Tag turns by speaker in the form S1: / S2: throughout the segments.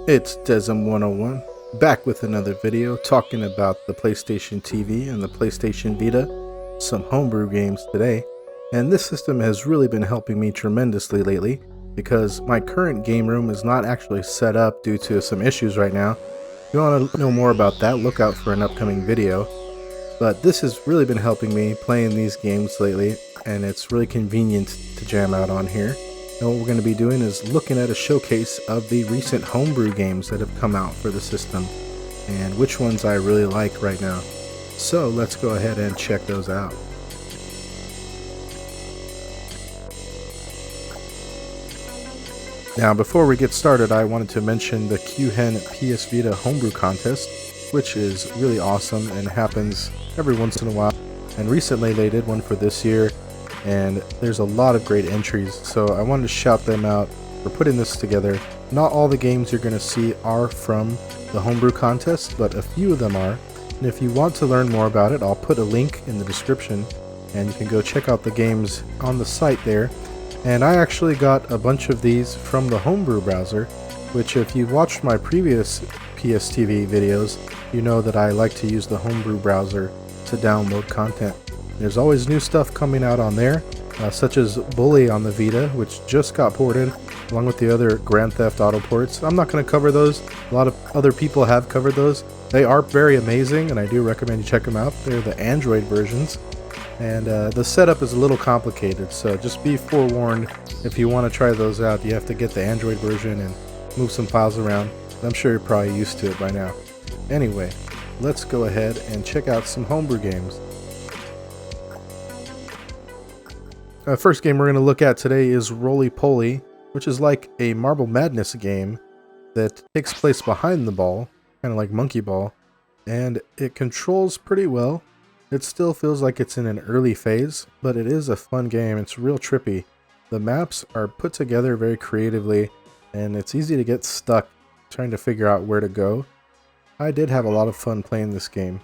S1: It's Desm101, back with another video talking about the PlayStation TV and the PlayStation Vita, some homebrew games today, and this system has really been helping me tremendously lately because my current game room is not actually set up due to some issues right now. If you want to know more about that, look out for an upcoming video, but this has really been helping me playing these games lately, and it's really convenient to jam out on here. And what we're going to be doing is looking at a showcase of the recent homebrew games that have come out for the system and which ones I really like right now. So let's go ahead and check those out. Now before we get started, I wanted to mention the QHen PS Vita Homebrew contest, which is really awesome and happens every once in a while. And recently they did one for this year, and there's a lot of great entries, so I wanted to shout them out for putting this together. Not all the games you're going to see are from the homebrew contest, but a few of them are. And if you want to learn more about it, I'll put a link in the description and you can go check out the games on the site there. And I actually got a bunch of these from the homebrew browser, which if you've watched my previous PSTV videos, you know that I like to use the homebrew browser to download content. There's always new stuff coming out on there, such as Bully on the Vita, which just got ported, along with the other Grand Theft Auto ports. I'm not going to cover those. A lot of other people have covered those. They are very amazing, and I do recommend you check them out. They're the Android versions, and the setup is a little complicated, so just be forewarned. If you want to try those out, you have to get the Android version and move some files around. I'm sure you're probably used to it by now. Anyway, let's go ahead and check out some homebrew games. First game we're going to look at today is Roly Poly, which is like a Marble Madness game that takes place behind the ball, kind of like Monkey Ball, and it controls pretty well. It still feels like it's in an early phase, but it is a fun game. It's real trippy. The maps are put together very creatively, and it's easy to get stuck trying to figure out where to go. I did have a lot of fun playing this game.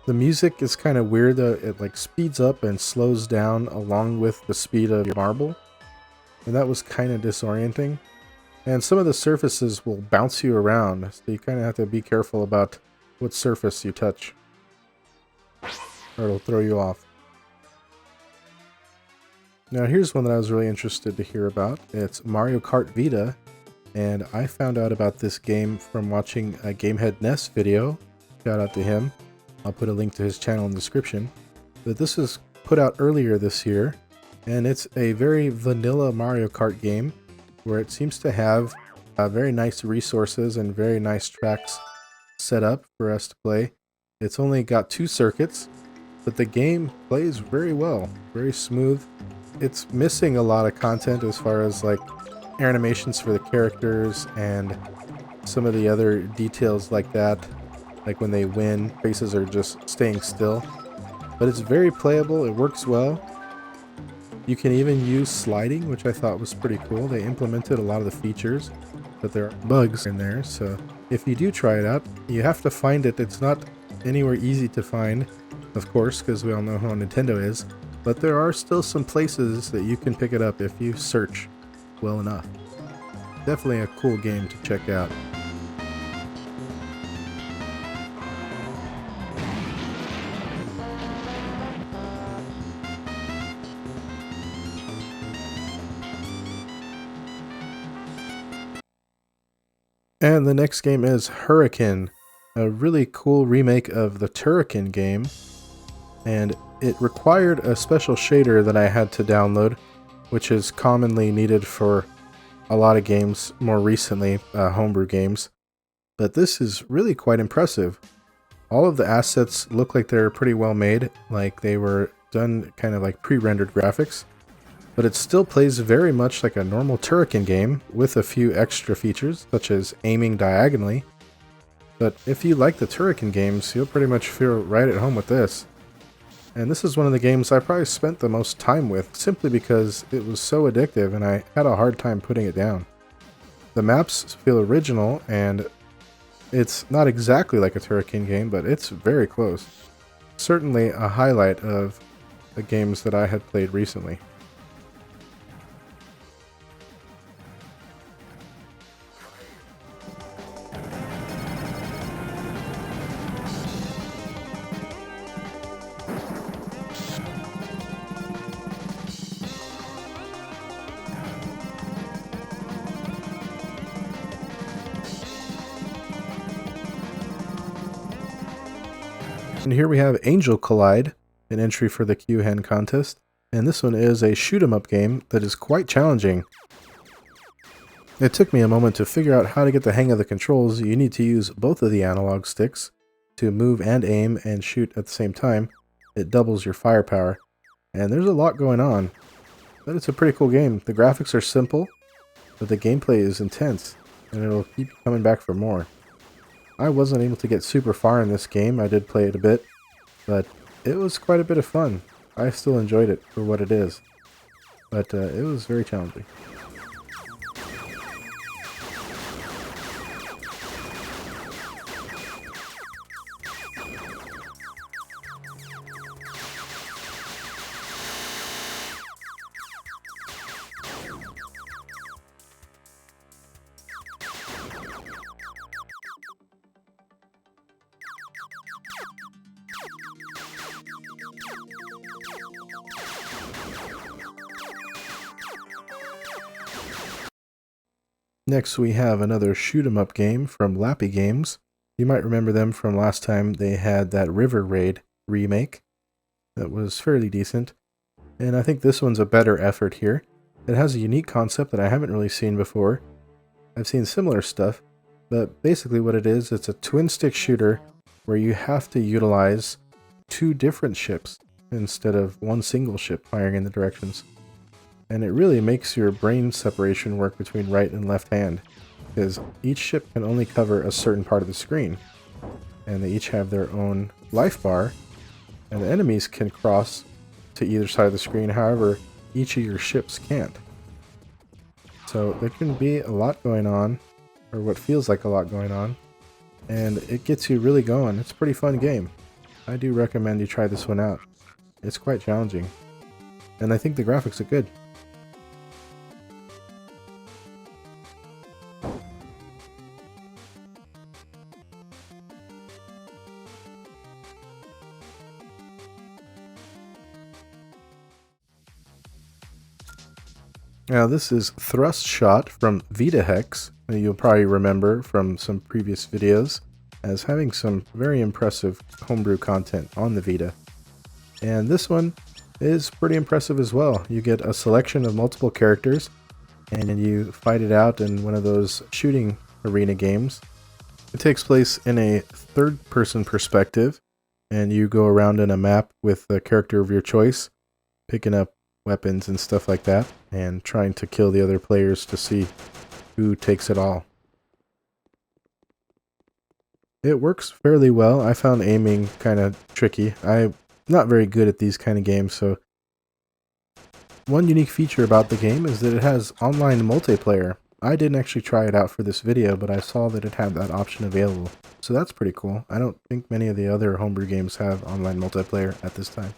S1: The music is kind of weird. It like speeds up and slows down along with the speed of your marble, and that was kind of disorienting. And some of the surfaces will bounce you around, so you kind of have to be careful about what surface you touch, or it'll throw you off. Now here's one that I was really interested to hear about. It's Mario Kart Vita, and I found out about this game from watching a Gamehead Ness video. Shout out to him. I'll put a link to his channel in the description. But this was put out earlier this year, and it's a very vanilla Mario Kart game where it seems to have very nice resources and very nice tracks set up for us to play. It's only got 2 circuits, but the game plays very well, very smooth. It's missing a lot of content as far as like animations for the characters and some of the other details like that. Like when they win, faces are just staying still. But it's very playable, it works well. You can even use sliding, which I thought was pretty cool. They implemented a lot of the features, but there are bugs in there. So if you do try it out, you have to find it. It's not anywhere easy to find, of course, because we all know how Nintendo is. But there are still some places that you can pick it up if you search well enough. Definitely a cool game to check out. And the next game is Hurrican, a really cool remake of the Turrican game, and it required a special shader that I had to download, which is commonly needed for a lot of games more recently, homebrew games. But this is really quite impressive. All of the assets look like they're pretty well made, like they were done kind of like pre-rendered graphics. But it still plays very much like a normal Turrican game with a few extra features, such as aiming diagonally. But if you like the Turrican games, you'll pretty much feel right at home with this. And this is one of the games I probably spent the most time with, simply because it was so addictive and I had a hard time putting it down. The maps feel original, and it's not exactly like a Turrican game, but it's very close. Certainly a highlight of the games that I had played recently. And here we have Angel Collide, an entry for the Q-Hen contest, and this one is a shoot-'em-up game that is quite challenging. It took me a moment to figure out how to get the hang of the controls. You need to use both of the analog sticks to move and aim and shoot at the same time. It doubles your firepower, and there's a lot going on, but it's a pretty cool game. The graphics are simple, but the gameplay is intense, and it'll keep you coming back for more. I wasn't able to get super far in this game. I did play it a bit, but it was quite a bit of fun. I still enjoyed it for what it is, but it was very challenging. Next we have another shoot-'em-up game from Lappy Games. You might remember them from last time. They had that River Raid remake that was fairly decent, and I think this one's a better effort here. It has a unique concept that I haven't really seen before. I've seen similar stuff, but basically what it is, it's a twin-stick shooter where you have to utilize two different ships instead of one single ship firing in the directions. And it really makes your brain separation work between right and left hand, because each ship can only cover a certain part of the screen, and they each have their own life bar, and the enemies can cross to either side of the screen, however, each of your ships can't. So there can be a lot going on, or what feels like a lot going on, and it gets you really going. It's a pretty fun game. I do recommend you try this one out. It's quite challenging, and I think the graphics are good. Now this is Thrust Shot from Vita Hex. You'll probably remember from some previous videos as having some very impressive homebrew content on the Vita. And this one is pretty impressive as well. You get a selection of multiple characters and you fight it out in one of those shooting arena games. It takes place in a third-person perspective, and you go around in a map with the character of your choice, picking up weapons and stuff like that, and trying to kill the other players to see who takes it all. It works fairly well. I found aiming kind of tricky. I'm not very good at these kind of games, so one unique feature about the game is that it has online multiplayer. I didn't actually try it out for this video, but I saw that it had that option available, so that's pretty cool. I don't think many of the other homebrew games have online multiplayer at this time.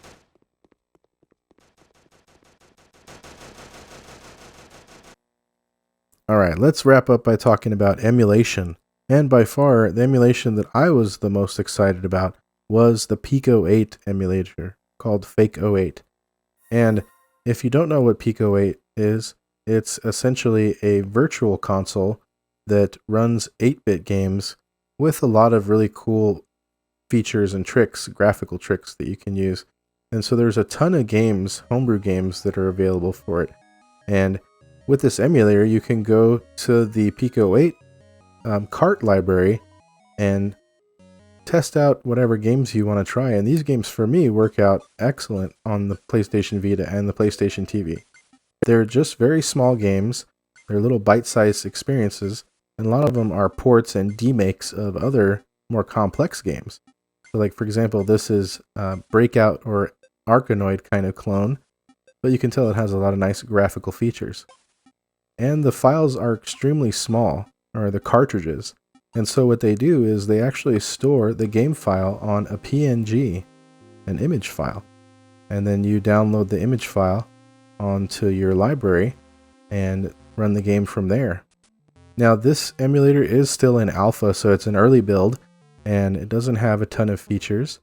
S1: Alright, let's wrap up by talking about emulation. And by far, the emulation that I was the most excited about was the Pico 8 emulator, called Fake 08. And if you don't know what Pico 8 is, it's essentially a virtual console that runs 8-bit games with a lot of really cool features and tricks, graphical tricks that you can use. And so there's a ton of games, homebrew games, that are available for it. And with this emulator, you can go to the Pico 8 Kart library and test out whatever games you want to try. And these games, for me, work out excellent on the PlayStation Vita and the PlayStation TV. They're just very small games. They're little bite-sized experiences, and a lot of them are ports and demakes of other more complex games. So, like, for example, this is Breakout or Arkanoid kind of clone, but you can tell it has a lot of nice graphical features. And the files are extremely small, or the cartridges. And so what they do is they actually store the game file on a PNG, an image file. And then you download the image file onto your library and run the game from there. Now this emulator is still in alpha, so it's an early build, and it doesn't have a ton of features.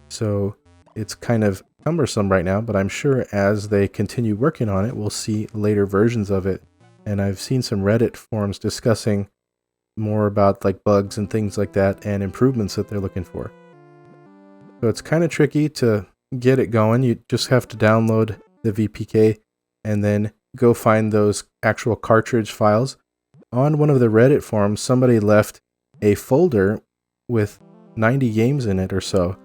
S1: So it's kind of cumbersome right now, but I'm sure as they continue working on it, we'll see later versions of it. And I've seen some Reddit forums discussing more about like bugs and things like that and improvements that they're looking for. So it's kind of tricky to get it going. You just have to download the VPK and then go find those actual cartridge files. On one of the Reddit forums, somebody left a folder with 90 games in it or so.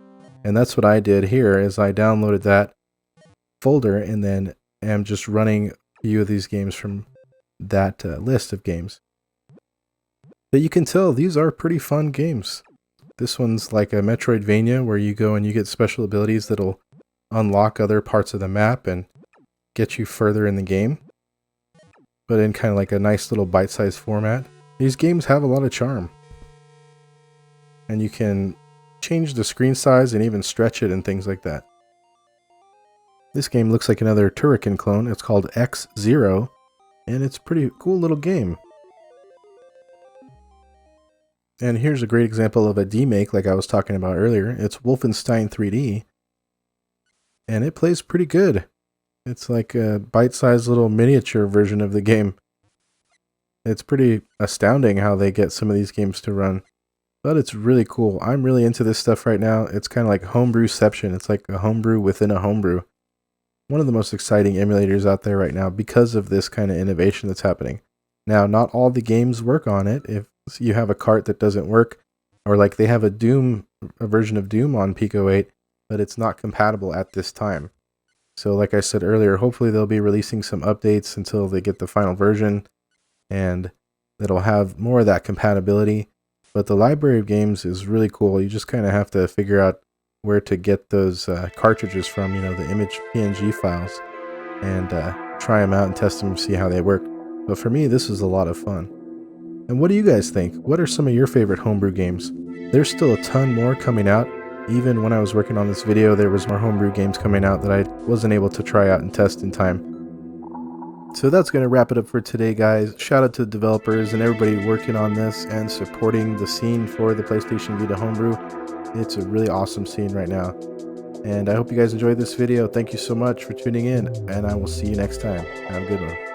S1: And that's what I did here, is I downloaded that folder and then am just running a few of these games from that list of games. But you can tell these are pretty fun games. This one's like a Metroidvania where you go and you get special abilities that'll unlock other parts of the map and get you further in the game, but in kind of like a nice little bite-sized format. These games have a lot of charm. And you can change the screen size and even stretch it and things like that. This game looks like another Hurrican clone. It's called X0, and it's a pretty cool little game. And here's a great example of a demake like I was talking about earlier. It's Wolfenstein 3D, and it plays pretty good. It's like a bite-sized little miniature version of the game. It's pretty astounding how they get some of these games to run. But it's really cool. I'm really into this stuff right now. It's kind of like homebrewception. It's like a homebrew within a homebrew. One of the most exciting emulators out there right now because of this kind of innovation that's happening. Now, not all the games work on it. If you have a Kart that doesn't work, or like they have a version of Doom on Pico 8, but it's not compatible at this time. So like I said earlier, hopefully they'll be releasing some updates until they get the final version, and it'll have more of that compatibility. But the library of games is really cool. You just kind of have to figure out where to get those cartridges from, you know, the image PNG files, and try them out and test them and see how they work. But for me, this is a lot of fun. And what do you guys think? What are some of your favorite homebrew games? There's still a ton more coming out. Even when I was working on this video, there was more homebrew games coming out that I wasn't able to try out and test in time. So that's going to wrap it up for today, guys. Shout out to the developers and everybody working on this and supporting the scene for the PlayStation Vita Homebrew. It's a really awesome scene right now. And I hope you guys enjoyed this video. Thank you so much for tuning in, and I will see you next time. Have a good one.